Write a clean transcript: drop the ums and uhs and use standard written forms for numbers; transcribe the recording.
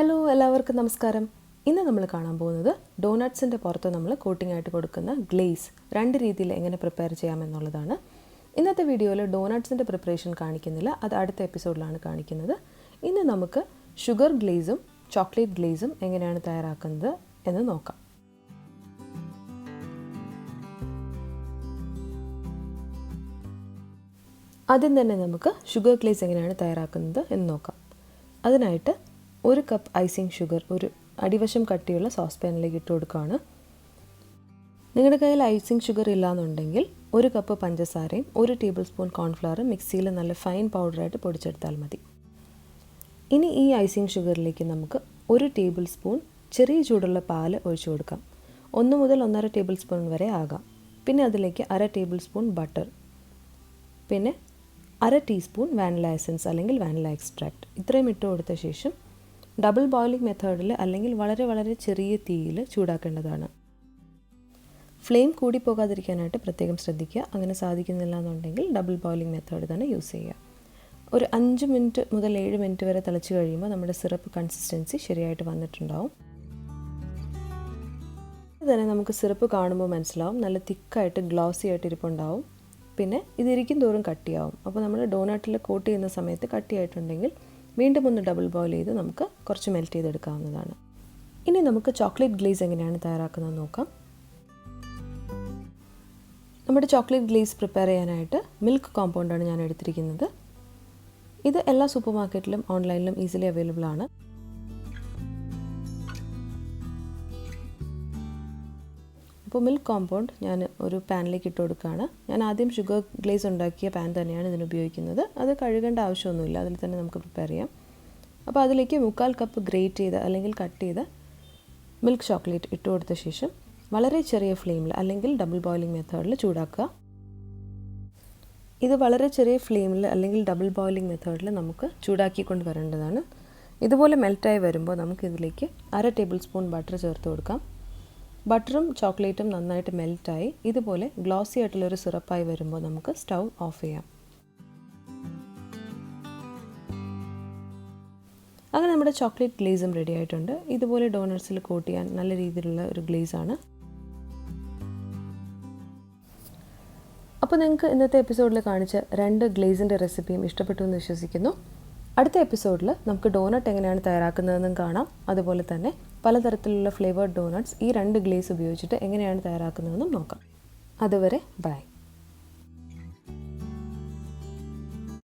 Hello എല്ലാവർക്കും നമസ്കാരം. ഇന്ന് നമ്മൾ കാണാൻ പോകുന്നത് ഡോനട്ട്സിൻ്റെ പുറത്ത് നമ്മൾ കോട്ടിംഗ് ആയിട്ട് കൊടുക്കുന്ന ഗ്ലേസ് രണ്ട് രീതിയിൽ എങ്ങനെ പ്രിപ്പയർ ചെയ്യാമെന്നുള്ളതാണ്. ഇന്നത്തെ വീഡിയോയിൽ ഡോനട്ട്സിൻ്റെ പ്രിപ്പറേഷൻ കാണിക്കുന്നില്ല, അത് അടുത്ത എപ്പിസോഡിലാണ് കാണിക്കുന്നത്. ഇന്ന് നമുക്ക് ഷുഗർ ഗ്ലേസും ചോക്ലേറ്റ് ഗ്ലേസും എങ്ങനെയാണ് തയ്യാറാക്കുന്നത് എന്ന് നോക്കാം. ആദ്യം തന്നെ നമുക്ക് ഷുഗർ ഗ്ലേസ് എങ്ങനെയാണ് തയ്യാറാക്കുന്നത് എന്ന് നോക്കാം. അതിനായിട്ട് 1 കപ്പ് ഐസിങ് ഷുഗർ ഒരു അടിവശം കട്ടിയുള്ള സോസ് പാനിലേക്ക് ഇട്ട് കൊടുക്കുകയാണ്. നിങ്ങളുടെ കയ്യിൽ ഐസിങ് ഷുഗർ ഇല്ലയെന്നുണ്ടെങ്കിൽ 1 കപ്പ് പഞ്ചസാരയും 1 ടേബിൾ സ്പൂൺ കോൺഫ്ലവറും മിക്സിയിൽ നല്ല ഫൈൻ പൗഡറായിട്ട് പൊടിച്ചെടുത്താൽ മതി. ഇനി ഈ ഐസിങ് ഷുഗറിലേക്ക് നമുക്ക് 1 ടേബിൾ സ്പൂൺ ചെറിയ ചൂടുള്ള പാൽ ഒഴിച്ചു കൊടുക്കാം. 1 മുതൽ 1.5 ടേബിൾ സ്പൂൺ വരെ ആകാം. പിന്നെ അതിലേക്ക് 1/2 ടേബിൾ സ്പൂൺ ബട്ടർ, പിന്നെ 1/2 ടീസ്പൂൺ വാനില എസൻസ് അല്ലെങ്കിൽ വാനില എക്സ്ട്രാക്റ്റ്, ഇത്രയും ഇട്ട് കൊടുത്ത ശേഷം ഡബിൾ ബോയിലിംഗ് മെത്തേഡിൽ അല്ലെങ്കിൽ വളരെ ചെറിയ തീയിൽ ചൂടാക്കേണ്ടതാണ്. ഫ്ലെയിം കൂടി പോകാതിരിക്കാനായിട്ട് പ്രത്യേകം ശ്രദ്ധിക്കുക. അങ്ങനെ സാധിക്കുന്നില്ല എന്നുണ്ടെങ്കിൽ ഡബിൾ ബോയിലിംഗ് മെത്തേഡ് തന്നെ യൂസ് ചെയ്യുക. ഒരു 5 മിനിറ്റ് മുതൽ 7 മിനിറ്റ് വരെ തിളച്ച് കഴിയുമ്പോൾ നമ്മുടെ സിറപ്പ് കൺസിസ്റ്റൻസി ശരിയായിട്ട് വന്നിട്ടുണ്ടാവും. അതുതന്നെ നമുക്ക് സിറപ്പ് കാണുമ്പോൾ മനസ്സിലാവും, നല്ല തിക്കായിട്ട് ഗ്ലോസി ആയിട്ട് ഇരിപ്പുണ്ടാവും. പിന്നെ ഇതിരിക്കും തോറും കട്ടിയാവും. അപ്പോൾ നമ്മൾ ഡോനട്ടിൽ കോട്ട് ചെയ്യുന്ന സമയത്ത് കട്ടിയായിട്ടുണ്ടെങ്കിൽ വീണ്ടും ഒന്ന് ഡബിൾ ബോയിൽ ചെയ്ത് നമുക്ക് കുറച്ച് മെൽറ്റ് ചെയ്തെടുക്കാവുന്നതാണ്. ഇനി നമുക്ക് ചോക്ലേറ്റ് ഗ്ലേസ് എങ്ങനെയാണ് തയ്യാറാക്കുന്നത് നോക്കാം. നമ്മുടെ ചോക്ലേറ്റ് ഗ്ലേസ് പ്രിപ്പയർ ചെയ്യാനായിട്ട് മിൽക്ക് കോമ്പൗണ്ടാണ് ഞാൻ എടുത്തിരിക്കുന്നത്. ഇത് എല്ലാ സൂപ്പർ മാർക്കറ്റിലും ഓൺലൈനിലും ഈസിലി അവൈലബിൾ ആണ്. അപ്പോൾ മിൽക്ക് കോമ്പൗണ്ട് ഞാൻ ഒരു പാനിലേക്ക് ഇട്ട് കൊടുക്കുകയാണ്. ഞാൻ ആദ്യം ഷുഗർ ഗ്ലേസ് ഉണ്ടാക്കിയ പാൻ തന്നെയാണ് ഇതിന് ഉപയോഗിക്കുന്നത്. അത് കഴുകേണ്ട ആവശ്യമൊന്നുമില്ല, അതിൽ തന്നെ നമുക്ക് പ്രിപ്പയർ ചെയ്യാം. അപ്പോൾ അതിലേക്ക് 1/4 കപ്പ് ഗ്രേറ്റ് ചെയ്ത അല്ലെങ്കിൽ കട്ട് ചെയ്ത മിൽക്ക് ചോക്ലേറ്റ് ഇട്ട് കൊടുത്ത ശേഷം വളരെ ചെറിയ ഫ്ലെയിമിൽ അല്ലെങ്കിൽ ഡബിൾ ബോയിലിംഗ് മെത്തേഡിൽ ചൂടാക്കുക. ഇത് വളരെ ചെറിയ ഫ്ലെയിമിൽ അല്ലെങ്കിൽ ഡബിൾ ബോയിലിംഗ് മെത്തേഡിൽ നമുക്ക് ചൂടാക്കിക്കൊണ്ട് വരേണ്ടതാണ്. ഇതുപോലെ മെൽറ്റായി വരുമ്പോൾ നമുക്കിതിലേക്ക് 1/2 ടേബിൾ സ്പൂൺ ബട്ടർ ചേർത്ത് കൊടുക്കാം. ബട്ടറും ചോക്ലേറ്റും നന്നായിട്ട് മെൽറ്റായി ഇതുപോലെ ഗ്ലോസി ആയിട്ടുള്ളൊരു സിറപ്പായി വരുമ്പോൾ നമുക്ക് സ്റ്റൗ ഓഫ് ചെയ്യാം. അങ്ങനെ നമ്മുടെ ചോക്ലേറ്റ് ഗ്ലേസും റെഡി ആയിട്ടുണ്ട്. ഇതുപോലെ ഡോനട്ട്സിൽ കോട്ട് ചെയ്യാൻ നല്ല രീതിയിലുള്ള ഒരു ഗ്ലേസാണ്. അപ്പോൾ നിങ്ങൾക്ക് ഇന്നത്തെ എപ്പിസോഡിൽ കാണിച്ച 2 ഗ്ലേസിൻ്റെ റെസിപ്പിയും ഇഷ്ടപ്പെട്ടു എന്ന് വിശ്വസിക്കുന്നു. അടുത്ത എപ്പിസോഡിൽ നമുക്ക് ഡോനട്ട് എങ്ങനെയാണ് തയ്യാറാക്കുന്നതെന്നും കാണാം. അതുപോലെ തന്നെ പലതരത്തിലുള്ള ഫ്ലേവേർഡ് ഡോനട്ട്സ് ഈ 2 ഗ്ലേസ് ഉപയോഗിച്ചിട്ട് എങ്ങനെയാണ് തയ്യാറാക്കുന്നതെന്നും നോക്കാം. അതുവരെ ബൈ.